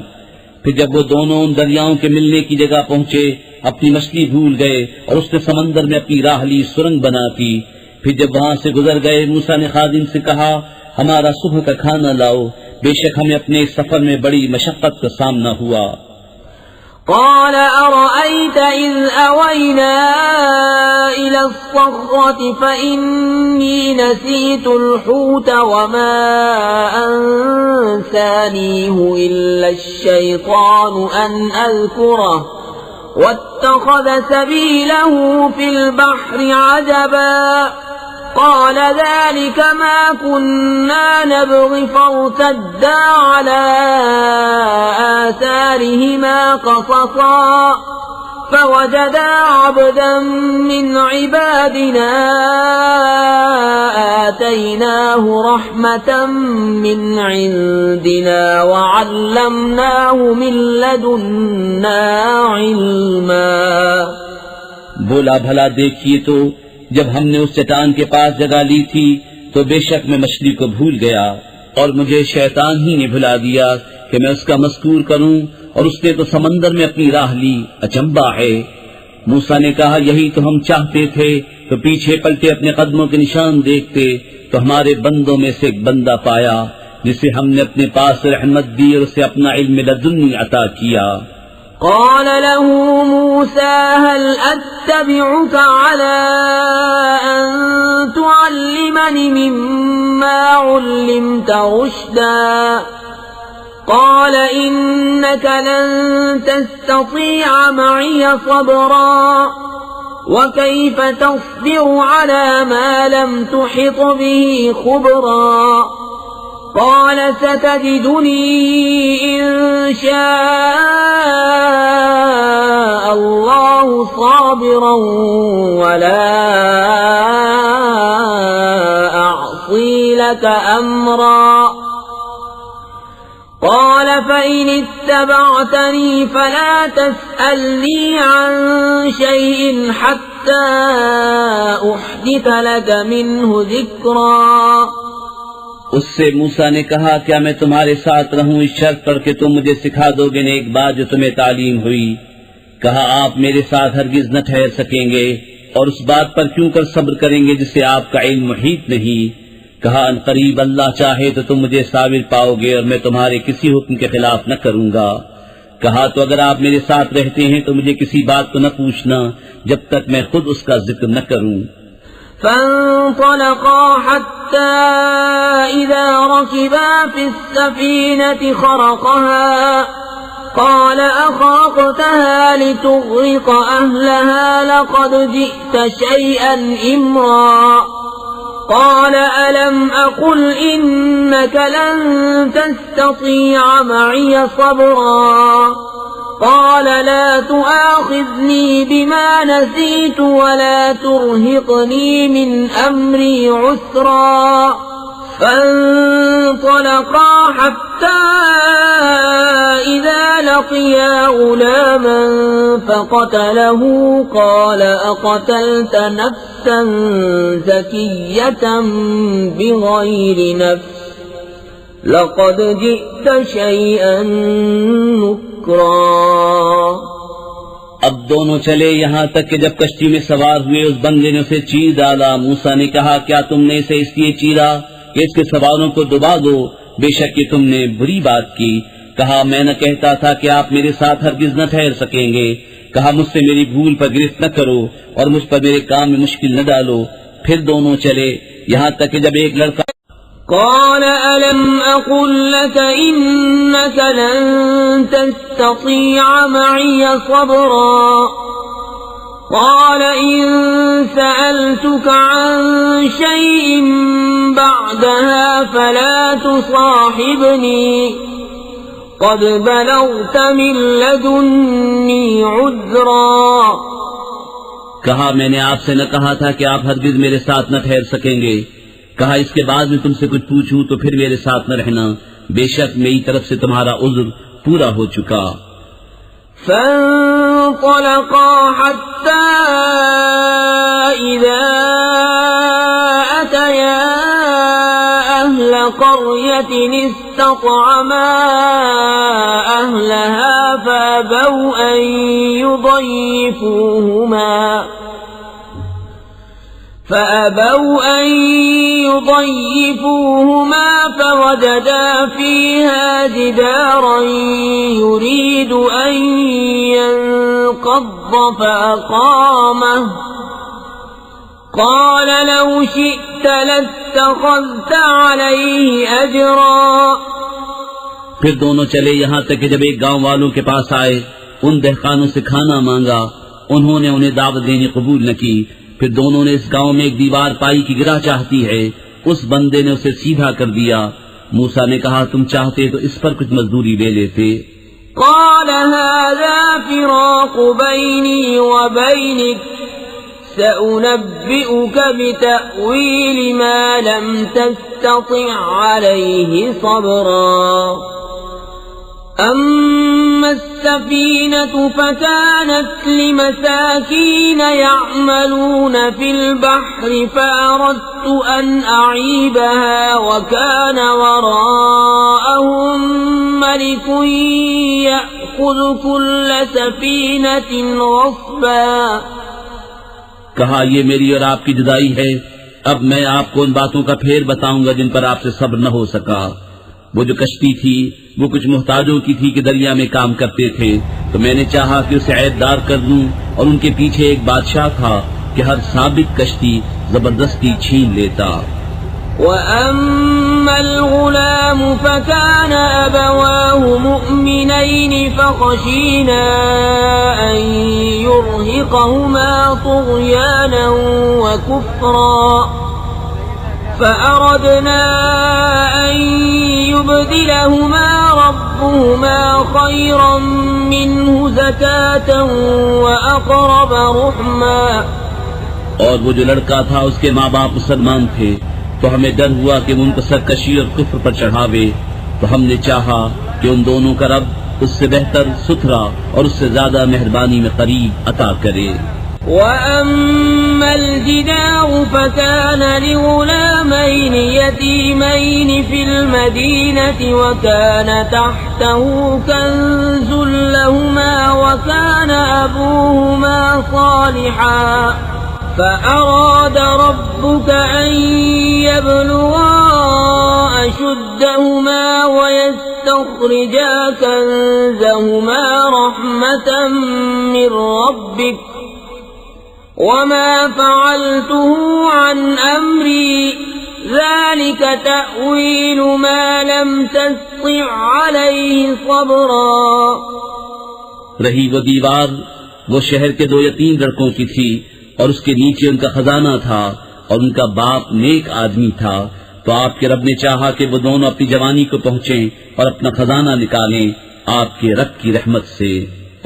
پھر جب وہ دونوں ان دریاؤں کے ملنے کی جگہ پہنچے اپنی مچھلی بھول گئے اور اس نے سمندر میں اپنی راہ لی سرنگ بنا کی۔ پھر جب وہاں سے گزر گئے موسیٰ نے خادم سے کہا ہمارا صبح کا کھانا لاؤ، بے شک ہمیں اپنے اس سفر میں بڑی مشقت کا سامنا ہوا۔ قال أرأيت إذ أوينا إلى الصخرة فإني نسيت الحوت وما أنسانيه إلا الشيطان أن أذكره واتخذ سبيله في البحر عجبا قال ذلك ما كنا نبغي فارتدا على آثارهما قصصا فوجدا عبدا من عبادنا آتيناه رحمة من عندنا وعلمناه من لدنا علما۔ بولا بھلا دیکھیے تو جب ہم نے اس چٹان کے پاس جگہ لی تھی تو بے شک میں مچھلی کو بھول گیا اور مجھے شیطان ہی نے بھلا دیا کہ میں اس کا مذکور کروں اور اس نے تو سمندر میں اپنی راہ لی، اچنبا ہے۔ موسیٰ نے کہا یہی تو ہم چاہتے تھے، تو پیچھے پلٹے اپنے قدموں کے نشان دیکھتے تو ہمارے بندوں میں سے ایک بندہ پایا جسے ہم نے اپنے پاس رحمت دی اور اسے اپنا علم لدنی عطا کیا۔ قال له موسى هل أتبعك على أن تعلمني مما علمت رشدا قال إنك لن تستطيع معي صبرا وكيف تصبر على ما لم تحط به خبرا قال ستجدني إن شاء الله صابرا ولا أعصي لك أمرا قال فإن اتبعتني فلا تسألني عن شيء حتى أحدث لك منه ذكرا اس سے موسیٰ نے کہا کیا میں تمہارے ساتھ رہوں اس شرط پر کہ تم مجھے سکھا دو گے نیک بات جو تمہیں تعلیم ہوئی؟ کہا آپ میرے ساتھ ہرگز نہ ٹھہر سکیں گے، اور اس بات پر کیوں کر صبر کریں گے جس سے آپ کا علم محیط نہیں؟ کہا ان قریب اللہ چاہے تو تم مجھے صابر پاؤ گے اور میں تمہارے کسی حکم کے خلاف نہ کروں گا۔ کہا تو اگر آپ میرے ساتھ رہتے ہیں تو مجھے کسی بات کو نہ پوچھنا جب تک میں خود اس کا ذکر نہ کروں۔ فانطلقا حتى إذا ركبا في السفينة خرقها قال أخرقتها لتغرق أهلها لقد جئت شيئا إمرا قال ألم أقل إنك لن تستطيع معي صبرا قال لا تؤاخذني بما نسيت ولا ترهقني من أمري عسرا فانطلقا حتى إذا لقيا غلاما فقتله قال أقتلت نفسا زكية بغير نفس لقد جئت شيئا نكرا اب دونوں چلے یہاں تک کہ جب کشتی میں سوار ہوئے اس بندے نے اسے چیر ڈالا۔ موسیٰ نے کہا کیا تم نے اسے اس لیے چیرا کہ اس کے سواروں کو ڈبا دو؟ بے شک یہ تم نے بری بات کی۔ کہا میں نہ کہتا تھا کہ آپ میرے ساتھ ہرگز نہ ٹھہر سکیں گے۔ کہا مجھ سے میری بھول پر گرفت نہ کرو اور مجھ پر میرے کام میں مشکل نہ ڈالو۔ پھر دونوں چلے یہاں تک کہ جب ایک لڑکا قال ألم أقل لك إنك لن تستطيع معي صبرا قال إن سألتك عن شيء بعدها فلا تصاحبني قد بلغت من لدني عذرا کہا میں نے آپ سے نہ کہا تھا کہ آپ ہرگز میرے ساتھ نہ ٹھہر سکیں گے؟ کہا اس کے بعد میں تم سے کچھ پوچھوں تو پھر میرے ساتھ نہ رہنا، بے شک میری طرف سے تمہارا عذر پورا ہو چکا۔ فانطلقا حتى إذا أتيا أهل قرية استطعما أهلها فأبوا أن يضيفوهما فوجدا فيها جدارا يريد أن ينقض فأقامه قال لو شئت لاتخذت عليه أجرا پھر دونوں چلے یہاں تک کہ جب ایک گاؤں والوں کے پاس آئے، ان دہقانوں سے کھانا مانگا، انہوں نے انہیں دعوت دینی قبول نہ کی۔ پھر دونوں نے اس گاؤں میں ایک دیوار پائی کی گرہ چاہتی ہے، اس بندے نے اسے سیدھا کر دیا۔ موسیٰ نے کہا تم چاہتے تو اس پر کچھ مزدوری لے لیتے۔ قال هذا فراق بيني وبينك سأنبئك بتأويل ما لم تستطع عليه صبرا أما السفينة فكانت لمساكين يعملون في البحر فأردت أن أعيبها وكان وراءهم ملك يأخذ كل سفينة غصبا کہا یہ میری اور آپ کی جدائی ہے، اب میں آپ کو ان باتوں کا پھیر بتاؤں گا جن پر آپ سے صبر نہ ہو سکا۔ وہ جو کشتی تھی وہ کچھ محتاجوں کی تھی کہ دریا میں کام کرتے تھے، تو میں نے چاہا کہ اسے عیب دار کر دوں، اور ان کے پیچھے ایک بادشاہ تھا کہ ہر ثابت کشتی زبردستی چھین لیتا۔ وَأَمَّا الْغُلَامُ فَكَانَ أَبَوَاهُ مُؤْمِنَيْنِ فَخَشِينَا أَن ليرهقهما طغيانا وكفرا فأردنا أن يبدلهما ربهما خيرا منه زكاة وأقرب رحما. اور وہ جو لڑکا تھا اس کے ماں باپ مسلمان تھے تو ہمیں ڈر ہوا کہ وہ ان کو سرکشی اور کفر پر چڑھاوے، تو ہم نے چاہا کہ ان دونوں کا رب اس سے بہتر ستھرا اور اس سے زیادہ مہربانی میں قریب عطا کرے. وَأَمَّا الْجِدَارُ فَكَانَ لِغُلَامَيْنِ يَتِيمَيْنِ فِي الْمَدِينَةِ وَكَانَ تَحْتَهُ كَنْزٌ لَهُمَا وَكَانَ أَبُوهُمَا صَالِحًا فَأَرَادَ رَبُّكَ أَن يَبْلُغَا أَشُدَّهُمَا وَيَسْتَخْرِجَا كَنزَهُمَا رَحْمَةً مِّن رَّبِّكَ وَمَا فَعَلْتُهُ عَنْ أَمْرِي ذَلِكَ تَأْوِيلُ مَا لَمْ تَسْطِع عَلَيْهِ صَبْرًا. رہی وہ دیوار وہ شہر کے 2 یتیم لڑکوں کی تھی اور اس کے نیچے ان کا خزانہ تھا اور ان کا باپ نیک آدمی تھا، تو آپ کے رب نے چاہا کہ وہ دونوں اپنی جوانی کو پہنچیں اور اپنا خزانہ نکالیں آپ کے رب کی رحمت سے.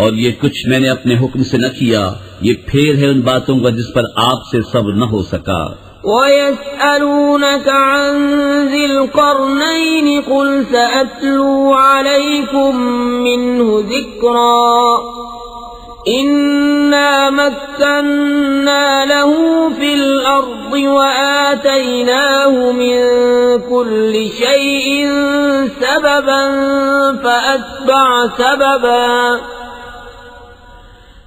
اور یہ کچھ میں نے اپنے حکم سے نہ کیا، یہ پھیر ہے ان باتوں کا جس پر آپ سے صبر نہ ہو سکا. وَيَسْأَلُونَكَ عَنْ ذِي الْقَرْنَيْنِ قُلْ سَأَتْلُو عَلَيْكُمْ مِنْهُ ذِكْرًا إِنَّا مَكَّنَّا لَهُ فِي الْأَرْضِ وَآتَيْنَاهُ مِنْ كُلِّ شَيْءٍ سَبَبًا فَأَتْبَعَ سَبَبًا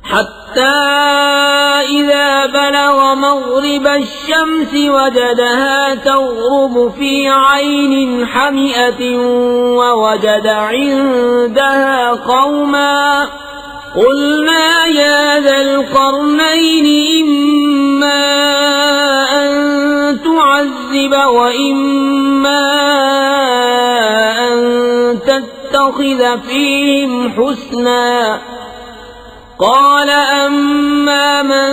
حَتَّى إِذَا بَلَغَ مَغْرِبَ الشَّمْسِ وَجَدَهَا تَغْرُبُ فِي عَيْنٍ حَمِئَةٍ وَوَجَدَ عِندَهَا قَوْمًا قُلْنَا يَا ذَا الْقَرْنَيْنِ إِمَّا أَن تُعَذِّبَ وَإِمَّا أَن تَتَّخِذَ فِيهِمْ حُسْنًا قَالَ أَمَّا مَن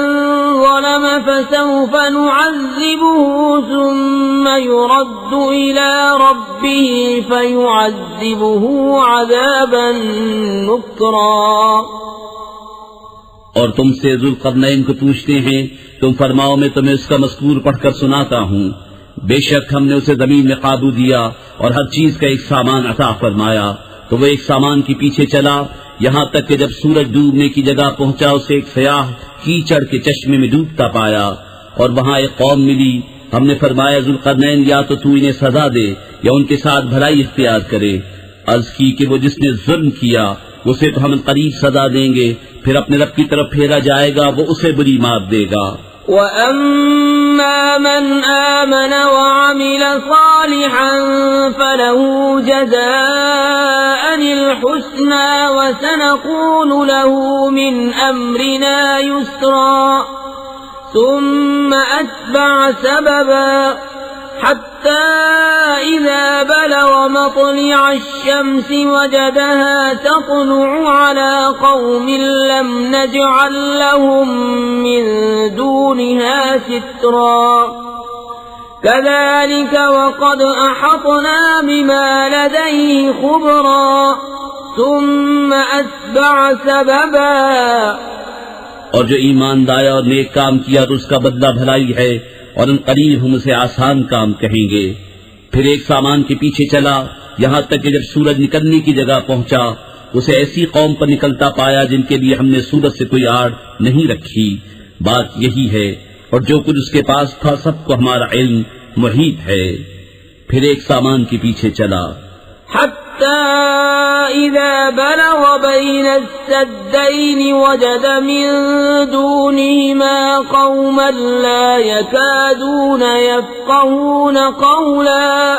ظَلَمَ فَسَوْفَ نُعَذِّبُهُ ثُمَّ يُرَدُّ إِلَى رَبِّهِ فَيُعَذِّبُهُ عَذَابًا نُكْرًا. اور تم سے ذوالقرنین کو پوچھتے ہیں، تم فرماؤ میں تمہیں اس کا مذکور پڑھ کر سناتا ہوں. بے شک ہم نے اسے زمین میں قابو دیا اور ہر چیز کا ایک سامان عطا فرمایا، تو وہ ایک سامان کے پیچھے چلا یہاں تک کہ جب سورج ڈوبنے کی جگہ پہنچا اسے ایک سیاہ کیچڑ کے چشمے میں ڈوبتا پایا، اور وہاں ایک قوم ملی. ہم نے فرمایا ذوالقرنین یا تو انہیں سزا دے یا ان کے ساتھ بھلائی اختیار کرے. عرض کی کہ وہ جس نے ظلم کیا اسے تو ہم قریب سزا دیں گے، پھر اپنے رب کی طرف پھیرا جائے گا، وہ اسے بری مار دے گا. وَأَمَّا مَنْ آمَنَ وَعَمِلَ صَالِحًا فَلَهُ جَزَاءً الْحُسْنَى وَسَنَقُولُ لَهُ مِنْ أَمْرِنَا يُسْرًا ثُمَّ أَتْبَعَ سَبَبًا حَتَّى إِذَا بَلَغَ مَطْلِعَ الشَّمْسِ وَجَدَهَا تَطْلُعُ عَلَى قَوْمٍ لَمْ نَجْعَلْ لَهُم مِّن دُونِهَا سِتْرًا كَذَلِكَ وَقَدْ أَحَطْنَا بِمَا لَدَيْهِ خُبْرًا ثُمَّ أَتْبَعَ سَبَبًا. اور جو ایمان لایا اور نیک کام کیا تو اس کا بدلہ بھلائی ہے، اور ان قریب ہم اسے آسان کام کہیں گے. پھر ایک سامان کے پیچھے چلا یہاں تک کہ جب سورج نکلنے کی جگہ پہنچا اسے ایسی قوم پر نکلتا پایا جن کے لیے ہم نے سورج سے کوئی آڑ نہیں رکھی. بات یہی ہے، اور جو کچھ اس کے پاس تھا سب کو ہمارا علم محیط ہے. پھر ایک سامان کے پیچھے چلا حتى إذا بلغ بين السدين وجد من دونهما قوما لا يكادون يفقهون قولا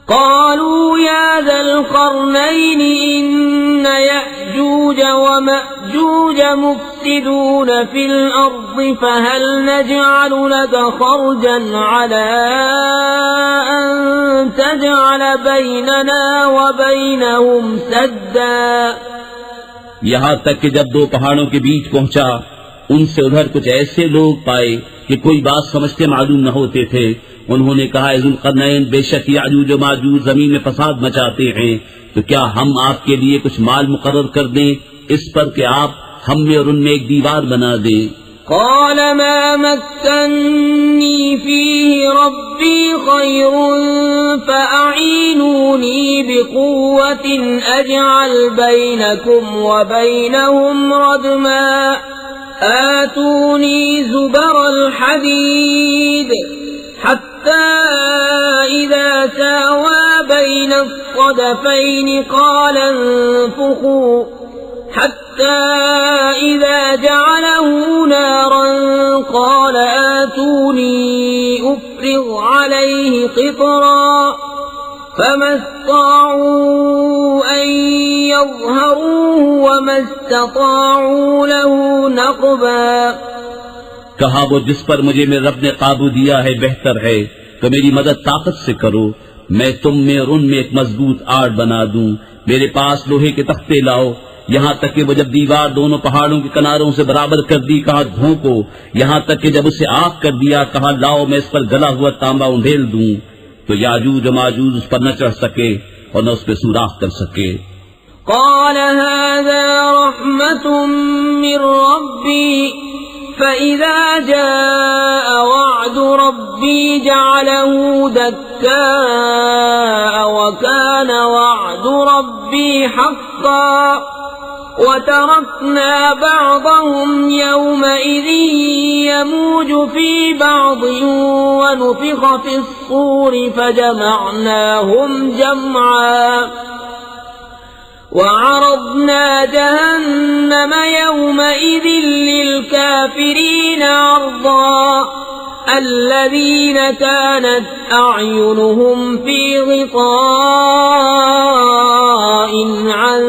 قالوا يا ذا القرنين إن يأجوج ومأجوج مفسدون في الأرض فهل نجعل لك خرجا على أن تجعل بيننا وبينهم سدا یہاں تک کہ جب دو پہاڑوں کے بیچ پہنچا ان سے ادھر کچھ ایسے لوگ پائے کہ کوئی بات سمجھتے معلوم نہ ہوتے تھے. انہوں نے کہا اے ذوالقرنین، بے شک یاجوج و ماجوج زمین میں فساد مچاتے ہیں، تو کیا ہم آپ کے لیے کچھ مال مقرر کر دیں اس پر کہ آپ ہم میں اور ان میں ایک دیوار بنا دیں؟ قال ما مكنني فيه ربي خير فأعينوني بقوة أجعل بينكم وبينهم ردما آتوني زبر الحديد حتى إذا ساوى بين الصدفين قال انفخوا حتى إذا جعله نارا قال آتوني أفرغ عليه قطرا فما استطاعوا أن يظهروه وما استطاعوا له نقبا. کہا وہ جس پر مجھے میرے رب نے قابو دیا ہے بہتر ہے، تو میری مدد طاقت سے کرو، میں تم میں اور ان میں ایک مضبوط آڑ بنا دوں. میرے پاس لوہے کے تختے لاؤ. یہاں تک کہ وہ جب دیوار دونوں پہاڑوں کے کناروں سے برابر کر دی کہا دھونکو. یہاں تک کہ جب اسے آگ کر دیا کہا لاؤ میں اس پر گلا ہوا تانبا انڈھیل دوں. تو یاجوج و ماجوج اس پر نہ چڑھ سکے اور نہ اس پہ سوراخ کر سکے. قال هذا رحمة من ربي فإذا جاء وعد ربي جعله دكاء وكان وعد ربي حقا وتركنا بعضهم يومئذ يموج في بعض ونفخ في الصور فجمعناهم جمعا وعرضنا جهنم يومئذ للكافرين عرضا الذين كانت أعينهم في غطاء عن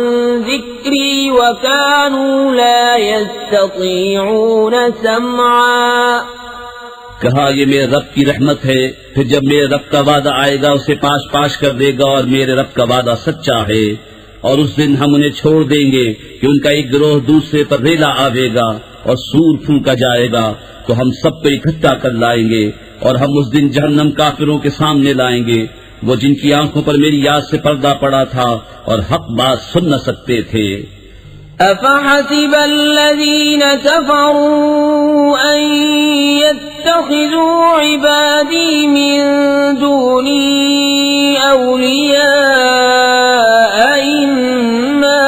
ذكري وكانوا لا يستطيعون سمعا. کہا یہ میرے رب کی رحمت ہے، پھر جب میرے رب کا وعدہ آئے گا اسے پاش پاش کر دے گا، اور میرے رب کا وعدہ سچا ہے. اور اس دن ہم انہیں چھوڑ دیں گے کہ ان کا ایک گروہ دوسرے پر ریلا آوے گا اور سور پھونکا جائے گا، تو ہم سب کو اکٹھا کر لائیں گے. اور ہم اس دن جہنم کافروں کے سامنے لائیں گے، وہ جن کی آنکھوں پر میری یاد سے پردہ پڑا تھا اور حق بات سن نہ سکتے تھے. أفحسب الذين كفروا أن يتخذوا عبادي من دوني أولياء إنا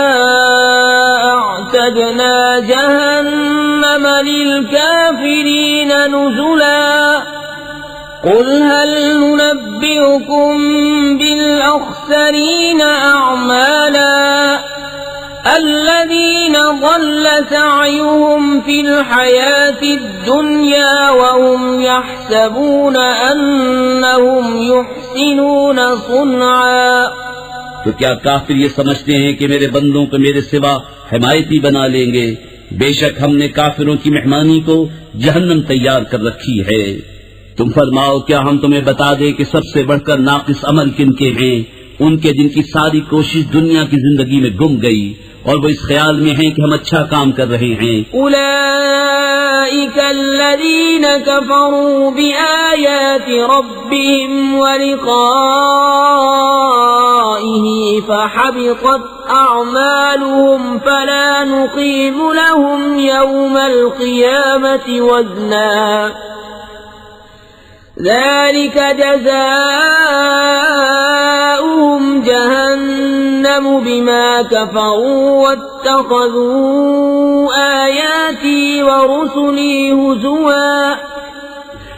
أعتدنا جهنم للكافرين نزلا قل هل ننبئكم بالأخسرين أعمالا الذين ضل سعيهم في الحياة الدنيا وهم يحسبون أنهم يحسنون صنعا. تو کیا کافر یہ سمجھتے ہیں کہ میرے بندوں کو میرے سوا حمایتی بنا لیں گے؟ بے شک ہم نے کافروں کی مہمانی کو جہنم تیار کر رکھی ہے. تم فرماؤ کیا ہم تمہیں بتا دیں کہ سب سے بڑھ کر ناقص عمل کن کے ہیں؟ ان کے جن کی ساری کوشش دنیا کی زندگی میں گم گئی اور وہ اس خیال میں ہیں کہ ہم اچھا کام کر رہے ہیں. اولئک الذین کفروا بآیات ربهم ولقائه فحبطت اعمالهم فلا نقیم لهم یوم القیامة وزنا ذلك جزاؤهم جهنم بما كفروا واتخذوا آياتي ورسلي هزوا.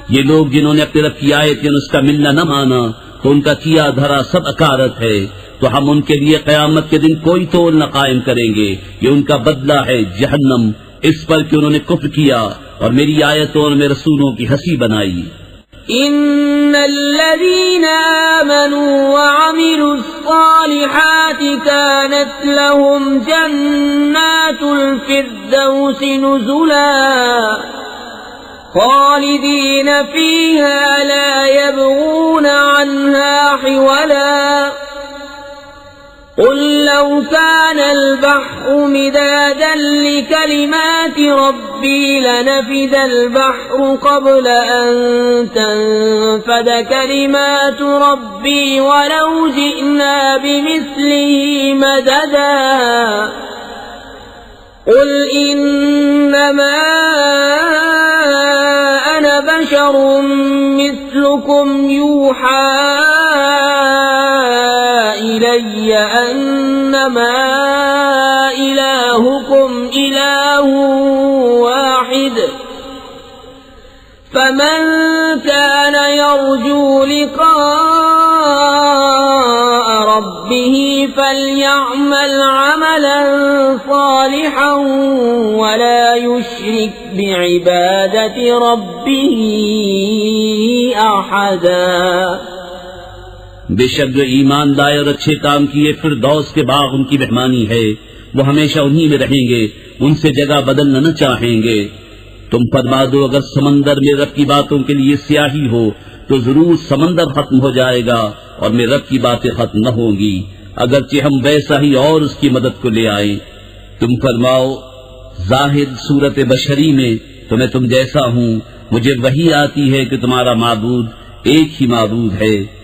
یہ لوگ جنہوں نے اپنے رب کی آیتیں اس کا ملنا نہ مانا تو ان کا کیا دھرا سب اکارت ہے، تو ہم ان کے لیے قیامت کے دن کوئی تول نہ قائم کریں گے. یہ ان کا بدلہ ہے جہنم، اس پر کہ انہوں نے کفر کیا اور میری آیتوں اور میرے رسولوں کی ہنسی بنائی. ان الذين آمنوا وعملوا الصالحات كانت لهم جنات الفردوس نزلا خالدين فيها لا يبغون عنها حولا قل لو كان البحر مدادا لكلمات ربي لنفد البحر قبل أن تنفد كلمات ربي ولو جئنا بمثله مددا قل إنما أنا بشر مثلكم يوحى إلي أنما إلهكم إله واحد فمن كان يرجو لقاء ربه فليعمل عملا صالحا ولا يشرك بعبادة ربه أحدا بے شک جو ایمان لائے اور اچھے کام کیے فردوس کے باغ ان کی مہمانی ہے، وہ ہمیشہ انہی میں رہیں گے، ان سے جگہ بدلنا نہ چاہیں گے۔ تم فرما دو اگر سمندر میں رب کی باتوں کے لیے سیاہی ہو تو ضرور سمندر ختم ہو جائے گا اور میں رب کی باتیں ختم نہ ہوں گی، اگرچہ ہم ویسا ہی اور اس کی مدد کو لے آئیں۔ تم فرماؤ ظاہر صورت بشری میں تو میں تم جیسا ہوں، مجھے وحی آتی ہے کہ تمہارا معبود ایک ہی معبود ہے،